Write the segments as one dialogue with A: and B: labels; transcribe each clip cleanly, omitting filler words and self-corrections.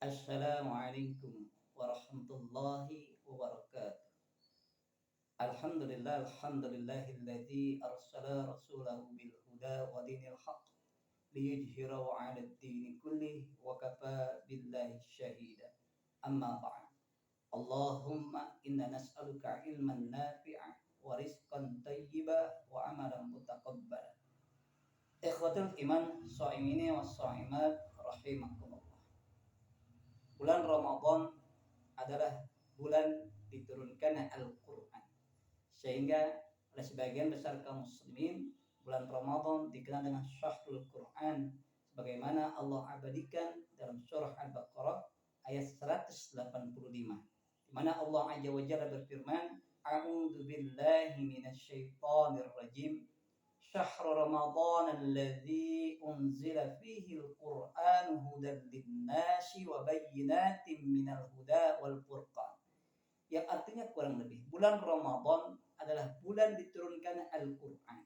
A: Assalamualaikum warahmatullahi wabarakatuh. Alhamdulillahilladzi arsala rasulahu bil huda wa dinil haqq liyudhhirahu 'alad dini kullih wa kafa billahi syahida. Amma ba'd. Allahumma inna nas'aluka ilman nafi'a wa rizqan thayyiba wa amalan mutaqabbala. Ikhwatul iman, sha'imini was sha'imat rahimakumullah. Bulan Ramadan adalah bulan diturunkan Al-Quran, sehingga oleh sebagian besar kaum muslimin bulan Ramadan dikenal dengan Syahrul Quran, sebagaimana Allah abadikan dalam surah Al-Baqarah ayat 185, di mana Allah Azza wa Jalla berfirman, A'udzu billahi minasyaitonir rajim. Syahr Ramadan alladzi unzila fihi al-Qur'an hudan lin-nasi wa bayyinatin minal huda wal furqan. Yang artinya kurang lebih bulan Ramadan adalah bulan diturunkan Al-Qur'an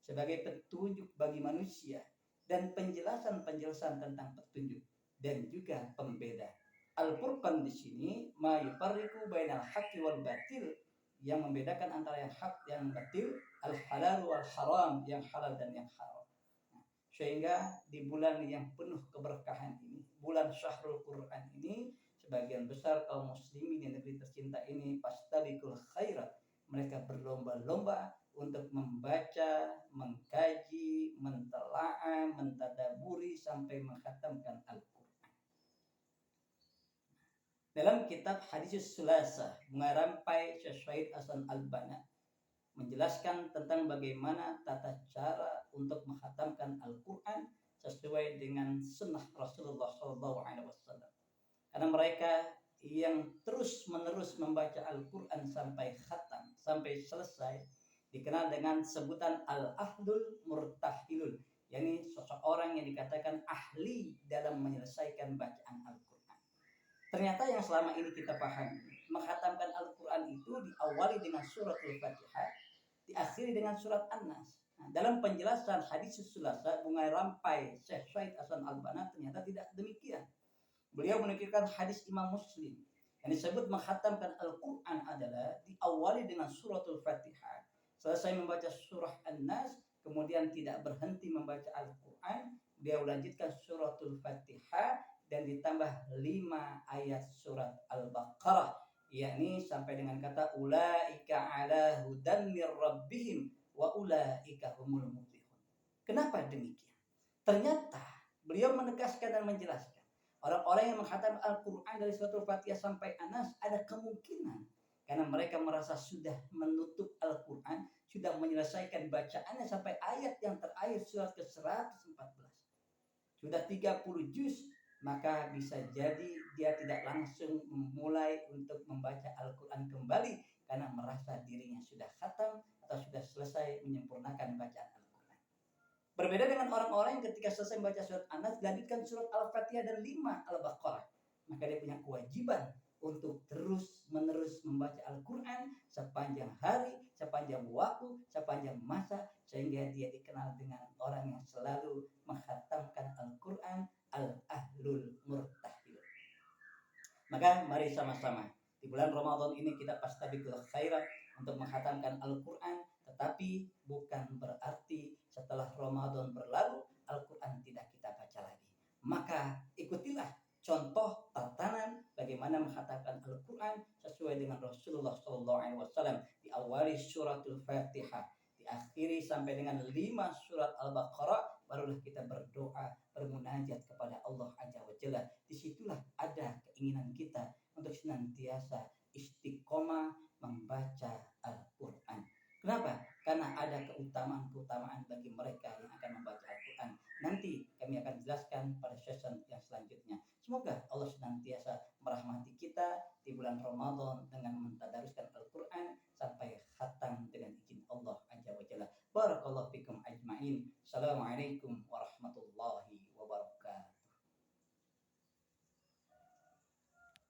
A: sebagai petunjuk bagi manusia dan penjelasan-penjelasan tentang petunjuk dan juga pembeda. Al-Furqan di sini ma yufarriqu bainal haqqi wal batil, yang membedakan antara yang hak dan batil, al-halal wal haram, yang halal dan yang haram. Sehingga di bulan yang penuh keberkahan ini, bulan Syahrul Quran ini, sebagian besar kaum muslimin di negeri tercinta ini fastabiqul khairat, mereka berlomba-lomba untuk membaca, mengkaji, mentelaah, mentadaburi sampai menghatamkan Al-Quran. Dalam kitab Hadis Sulasa, Mengarampai Syekh Hasan Al-Banna menjelaskan tentang bagaimana tata cara untuk menghatamkan Al-Quran sesuai dengan sunnah Rasulullah SAW. Karena mereka yang terus-menerus membaca Al-Quran sampai khatam, sampai selesai, dikenal dengan sebutan Al-Ahlul Murtahilun, yakni seseorang yang dikatakan ahli dalam menyelesaikan bacaan Al-Quran. Ternyata yang selama ini kita pahami, menghatamkan Al-Quran itu diawali dengan surat Al-Fatihah, diakhiri dengan surat An-Nas. Nah, dalam penjelasan hadis Sulasa, Bunga Rampai Syekh Hasan Al-Banna, ternyata tidak demikian. Beliau menukilkan hadis Imam Muslim yang disebut menghatamkan Al-Quran adalah diawali dengan surat Al-Fatihah, selesai membaca surah An-Nas, kemudian tidak berhenti membaca Al-Quran, beliau lanjutkan surat Al-Fatihah dan ditambah 5 ayat surat Al-Baqarah, yakni sampai dengan kata ulaika ala hudan mir rabbihim wa ulaika humul muflihun. Kenapa demikian? Ternyata beliau menegaskan dan menjelaskan orang-orang yang menghatam Al-Quran dari surat Al-Fatihah sampai Anas ada kemungkinan karena mereka merasa sudah menutup Al-Quran, sudah menyelesaikan bacaannya sampai ayat yang terakhir surat ke-114. Sudah 30 juz, maka bisa jadi dia tidak langsung memulai untuk membaca Al-Quran kembali karena merasa dirinya sudah khatam atau sudah selesai menyempurnakan bacaan Al-Quran. Berbeda dengan orang-orang yang ketika selesai membaca surat An-Nas dilanjutkan surat Al-Fatihah dan 5 Al-Baqarah, maka dia punya kewajiban untuk terus-menerus membaca Al-Quran sepanjang hari, sepanjang waktu, sepanjang masa, sehingga dia dikenal dengan orang yang selalu menghatamkan Al-Quran, Al-Ahlul Murtahil. Maka mari sama-sama di bulan Ramadan ini kita fastabiqul khairat untuk menghatamkan Al-Quran, tetapi bukan berarti setelah Ramadan berlalu Al-Quran tidak kita baca lagi. Maka ikutilah contoh tatanan bagaimana menghatamkan Al-Quran sesuai dengan Rasulullah SAW. Diawali suratul Fatihah, diakhiri sampai dengan 5 surat Al-Baqarah, barulah kita berdoa, bermunajat kepada Allah Azza wa Jalla. Disitulah ada keinginan kita untuk senantiasa istiqomah membaca Al-Quran. Kenapa? Karena ada keutamaan-keutamaan bagi mereka yang akan membaca Al-Quran. Nanti kami akan jelaskan pada sesi yang selanjutnya. Semoga Allah senantiasa merahmati kita di bulan Ramadan dengan mentadaruskan Al-Quran sampai khatam dengan izin Allah Azza wa Jalla. Barakallahu fikum ajma'in.